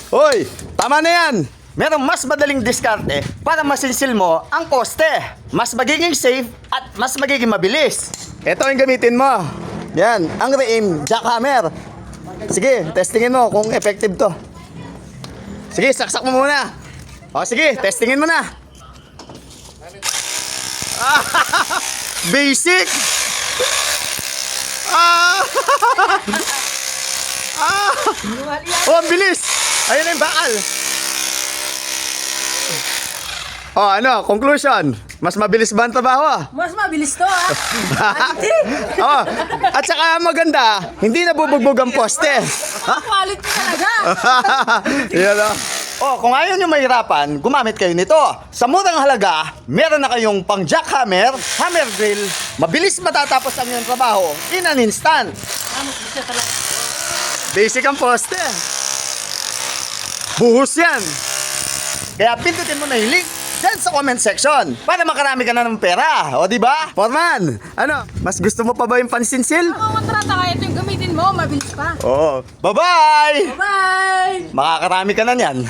Hoy, tama na yan. Merong mas madaling diskarte para masinsil mo ang koste. Mas magiging safe at mas magiging mabilis. Ito yung gamitin mo. Yan, ang re-aim jackhammer. Sige, testingin mo kung effective to. Sige, saksak mo muna. O sige, testingin mo na. Basic. Oh, ang bilis. Ayun na yung bakal. Oh, ano, conclusion. Mas mabilis ba ang trabaho? Mas mabilis to, ha? Oh, at saka maganda, hindi nabubugbog ang poste. Quality talaga. Yan o. Oh, kung ayaw nyo mahirapan, gumamit kayo nito. Sa murang halaga, meron na kayong pang jackhammer, hammer drill, mabilis matatapos ang iyong trabaho in an instant. Basic ang poste. Buhos yan. Kaya pindutin mo na yung link dyan sa comment section para makarami ka na ng pera. O diba? Foreman, ano? Mas gusto mo pa ba yung pansinsil? Ang kontrata kaya ito yung gamitin mo, mabilis pa. Oo. Bye-bye! Bye! Makakarami ka na niyan.